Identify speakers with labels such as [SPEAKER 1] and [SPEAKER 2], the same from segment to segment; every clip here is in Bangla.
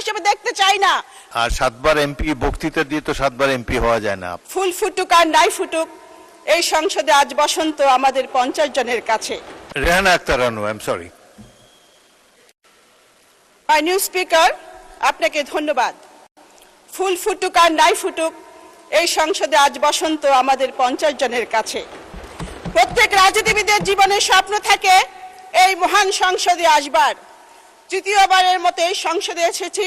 [SPEAKER 1] হিসেবে দেখতে চাই না।
[SPEAKER 2] আর 7 বার এমপি বক্তৃতা দিয়ে তো 7 বার এমপি হওয়া যায় না।
[SPEAKER 1] ফুল ফুটুক আর নাই ফুটুক, এই সংসদে আজ বসন্ত আমাদের 50 জনের কাছে।
[SPEAKER 2] Rehana Akter Ranu, I am sorry.
[SPEAKER 1] মাননীয় স্পিকার, আপনাকে ধন্যবাদ। ফুল ফুটুক আর নাই ফুটুক, এই সংসদে আজ বসন্ত আমাদের 50 জনের কাছে। প্রত্যেক রাজনীতিবিদের জীবনে স্বপ্ন থাকে এই মহান সংসদে আসবার। তৃতীয়বারের মতো এই সংসদে এসেছি,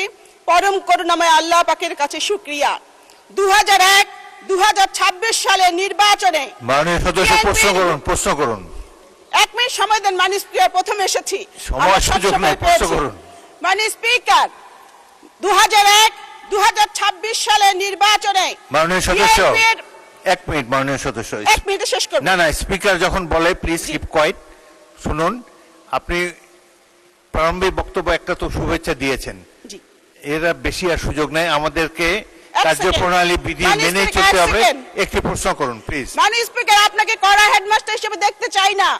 [SPEAKER 1] পরম করুণাময় আল্লাহ পাকের কাছে শুকরিয়া। 2001-2026 সালের নির্বাচনে
[SPEAKER 2] মাননীয় সদস্য প্রশ্ন করুন।
[SPEAKER 1] 1 মিনিট সময় দেন মাননীয় স্পিকার, প্রথম এসেছি,
[SPEAKER 2] সময় সুযোগ নাই, প্রশ্ন করুন।
[SPEAKER 1] মাননীয় স্পিকার, 2001-2026 সালের নির্বাচনে
[SPEAKER 2] মাননীয় সদস্য 1 মিনিট, মাননীয় সদস্য
[SPEAKER 1] 1 মিনিটে শেষ করুন।
[SPEAKER 2] না, স্পিকার যখন বলে প্লিজ কিপ কোয়াইট। শুনুন, আপনি প্রারম্ভিক বক্তব্য একটা তো শুভেচ্ছা দিয়েছেন, এরা বেশি আর সুযোগ নেই, আমাদেরকে কার্যপ্রণালী বিধি মেনে চলতে হবে। একটি প্রশ্ন করুন প্লিজ।
[SPEAKER 1] মাননীয় স্পিকার, আপনাকে কড়া হেডমাস্টার হিসেবে দেখতে চাই না,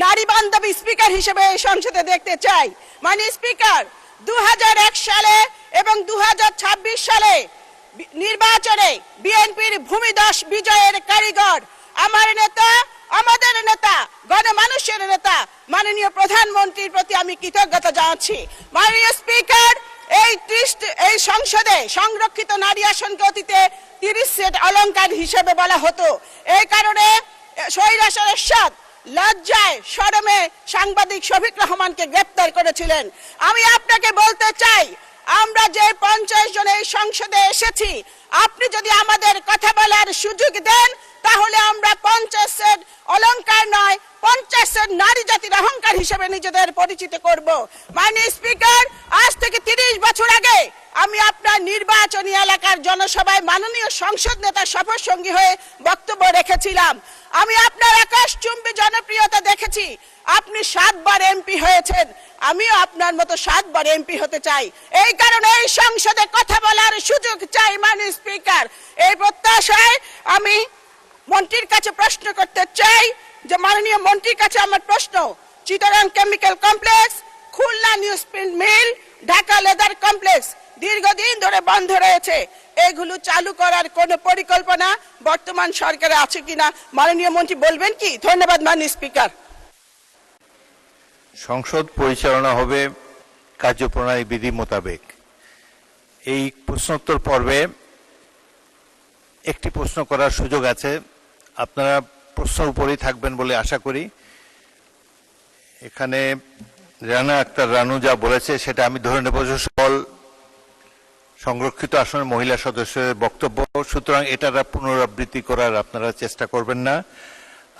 [SPEAKER 1] নারী বান্ধবী স্পিকার হিসেবে এই সংসদে দেখতে চাই। মাননীয় স্পিকার, 2001 সালে এবং 2026 সালে নির্বাচনে বিএনপির ভূমিদশ বিজয়ের কারিগর আমাদের নেতা গণমানুষের নেতা মাননীয় প্রধানমন্ত্রীর প্রতি আমি কৃতজ্ঞতা জানাচ্ছি। মাননীয় স্পিকার, এই সংসদে সংরক্ষিত নারী আসনকে অতীতে 30 সেট অলংকার হিসেবে বলা হতো। এই কারণে স্বৈরাচার এরশাদ লজ্জায় শরমে সাংবাদিক শফিক রহমানকে গ্রেপ্তার করেছিলেন। আমি আপনাকে বলতে চাই, আমরা যে 50 জন এই সংসদে এসেছি, আপনি যদি আমাদের কথা বলার সুযোগ দেন তাহলে আমরা 50 সেট অলংকার নয়, 50 সেট নারী জাতির অহংকার হিসেবে নিজেদের পরিচিত করব। মাননীয় স্পিকার, আজ থেকে 30 বছর আগে আমি আপনার নির্বাচনী এলাকার জনসভায় মাননীয় সংসদ নেতার শপথ সঙ্গী হয়ে বক্তব্য রেখেছিলাম। আমি আপনার আকাশচুম্বী জনপ্রিয়তা দেখেছি। আপনি 7 বার এমপি হয়েছেন, আমিও আপনার মতো 7 বার এমপি হতে চাই। এই কারণে এই সংসদে কথা বলার সুযোগ চাই। মাননীয় স্পিকার, এই প্রত্যাশায় আমি মন্ত্রীর কাছে প্রশ্ন করতে চাই যে মাননীয় মন্ত্রীর কাছে আমার প্রশ্ন, Chittagong chemical complex, Khulna newsprint mill, Dhaka leather complex দীর্ঘদিন ধরে বন্ধ রয়েছে, এগুলো চালু করার কোনো পরিকল্পনা বর্তমান সরকারে আছে কিনা মাননীয় মন্ত্রী বলবেন কি? ধন্যবাদ মাননীয় স্পিকার।
[SPEAKER 2] সংসদ পরিচালনা হবে কার্যপ্রণালী বিধি মোতাবেক। এই প্রশ্নোত্তর পর্বে একটি প্রশ্ন করার সুযোগ আছে, আপনারা প্রশ্নের উপরেই থাকবেন বলে আশা করি। এখানে রেহানা আক্তার রানু যা বলেছে সেটা আমি ধরে নেব সকল সংরক্ষিত আসনের মহিলা সদস্যের বক্তব্য, সুতরাং এটার পুনরাবৃত্তি করার আপনারা চেষ্টা করবেন না।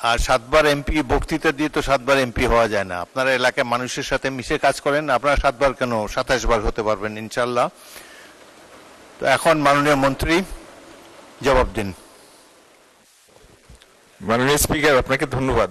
[SPEAKER 2] আর 7 বার এমপি বক্তৃতা দিয়ে তো 7 বার এমপি হওয়া যায় না। আপনারা এলাকায় মানুষের সাথে মিশে কাজ করেন, আপনারা 7 বার কেন 27 বার হতে পারবেন ইনশাল্লাহ। তো এখন মাননীয় মন্ত্রী জবাব দিন।
[SPEAKER 3] মাননীয় স্পিকার, আপনাকে ধন্যবাদ।